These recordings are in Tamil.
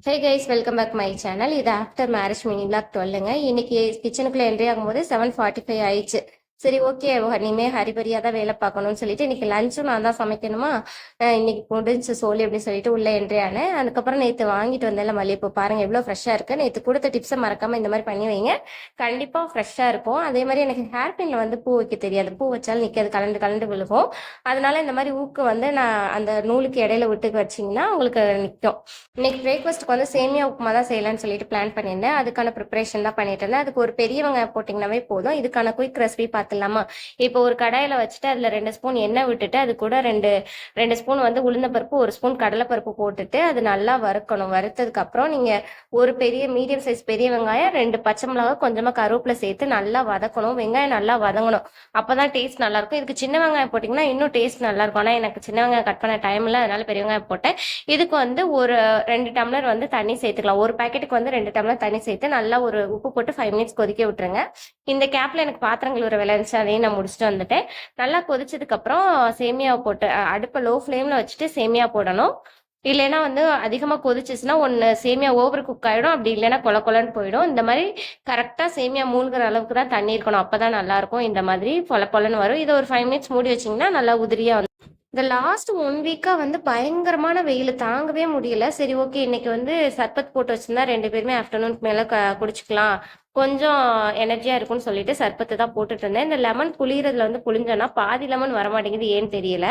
Hey guys welcome back my channel. இது ஆஃப்டர் மேரேஜ் மினி விளாக் 12ங்க. இன்னைக்கு கிச்சனுக்குள்ள என்ட்ரி ஆகும்போது 7:45 ஆயிடுச்சு. சரி, ஓகே, இனிமே ஹரிபரியா தான் வேலை பார்க்கணும்னு சொல்லிட்டு இன்னைக்கு லஞ்சும் நான் தான் சமைக்கணுமா. இன்னைக்கு முடிஞ்சு சோலி அப்படின்னு சொல்லிட்டு உள்ள என்ட்ரி ஆனேன். அதுக்கப்புறம் நேற்று வாங்கிட்டு வந்தேன்ல மல்லிகைப்பூ, பாருங்க எவ்வளோ ஃப்ரெஷ்ஷாக இருக்கு. நேற்று கொடுத்த டிப்ஸை மறக்காம இந்த மாதிரி பண்ணி வைங்க, கண்டிப்பாக ஃப்ரெஷ்ஷாக இருக்கும். அதே மாதிரி எனக்கு ஹேர் பின்ல வந்து பூ வைக்க தெரியாது, பூ வச்சாலும் நிற்காது, கலண்டு கலண்டு விழுகும். அதனால இந்த மாதிரி ஊக்கு வந்து நான் அந்த நூலுக்கு இடையில விட்டு வச்சிங்கன்னா உங்களுக்கு நிற்கும். இன்னைக்கு பிரேக்ஃபாஸ்ட்டுக்கு வந்து சேமியா உப்புமா தான் செய்யலாம்னு சொல்லிட்டு பிளான் பண்ணியிருந்தேன். அதுக்கான ப்ரிப்பரேஷன் தான் பண்ணிட்டு இருந்தேன். அதுக்கு ஒரு பெரிய வெங்காயம் போட்டிங்கனாவே போதும். இதுக்கான குயிக் ரெசிபி பார்த்துலாமா? இப்போ ஒரு கடாயில் வச்சுட்டு அதில் 2 ஸ்பூன் எண்ணெய் விட்டுட்டு அது கூட ரெண்டு ரெண்டு ஸ்பூன் வந்து உளுந்தப்பருப்பு, 1 ஸ்பூன் கடலைப்பருப்பு போட்டுட்டு அது நல்லா வறுக்கணும். வறுத்ததுக்கு அப்புறம் நீங்கள் ஒரு பெரிய மீடியம் சைஸ் பெரிய வெங்காயம், 2 பச்சை மிளகாய், கொஞ்சமாக கருவேப்பிலை சேர்த்து நல்லா வதக்கணும். வெங்காயம் நல்லா வதங்கணும், அப்போதான் டேஸ்ட் நல்லா இருக்கும். இதுக்கு சின்ன வெங்காயம் போட்டிங்கன்னா இன்னும் டேஸ்ட் நல்லா இருக்கும். ஆனால் எனக்கு சின்ன வெங்காயம் கட் பண்ண டைம் இல்லை, அதனால பெரிய வெங்காயம் போட்டேன். இதுக்கு வந்து ஒரு 2 டம்ளர் வந்து தண்ணி சேர்த்துக்கலாம். ஒரு பாக்கெட்டுக்கு வந்து 2 டம்ளர் தண்ணி சேர்த்து நல்லா ஒரு உப்பு போட்டு 5 மினிட்ஸ் கொதிக்க விட்டுருங்க. இந்த கேப்ல எனக்கு பாத்திரங்கள் ஒரு வேலை இருந்துச்சு, அதையும் நான் முடிச்சுட்டு வந்துட்டேன். நல்லா கொதிச்சதுக்கு அப்புறம் சேமியாவை போட்டு அடுப்பை லோ ஃப்ளேம்ல வச்சுட்டு சேமியா போடணும். இல்லைன்னா வந்து அதிகமாக கொதிச்சிச்சுன்னா ஒன்று சேமியா ஓவர் குக் ஆகிடும், அப்படி இல்லைன்னா கொல கொலன்னு போயிடும். இந்த மாதிரி கரெக்டாக சேமியா மூழ்கிற அளவுக்கு தான் தண்ணி இருக்கணும், அப்போ தான் நல்லாயிருக்கும். இந்த மாதிரி பொல பொலன்னு வரும். இதை ஒரு 5 மினிட்ஸ் மூடி வச்சிங்கன்னா நல்லா உதிரியாக. இந்த லாஸ்ட் 1 வீக்கா வந்து பயங்கரமான வெயில் தாங்கவே முடியல. சரி, ஓகே, இன்னைக்கு வந்து சர்பத் போட்டு வச்சிருந்தா 2 பேருமே ஆஃப்டர்நூனுக்கு மேல குடிச்சுக்கலாம், கொஞ்சம் எனர்ஜியா இருக்கும்னு சொல்லிட்டு சர்பத்து தான் போட்டுட்டு இருந்தேன். இந்த லெமன் புளியறதுல வந்து புளிஞ்சோன்னா பாதி லெமன் வரமாட்டேங்குது, ஏன்னு தெரியல.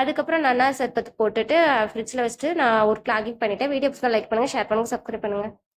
அதுக்கப்புறம் நன்னா சர்பத்து போட்டுட்டு ஃப்ரிட்ஜில் வச்சுட்டு நான் ஒரு கிளாகிங் பண்ணிட்டேன். வீடியோ லைக் பண்ணுங்க, ஷேர் பண்ணுங்க, சப்ஸ்கிரைப் பண்ணுங்க.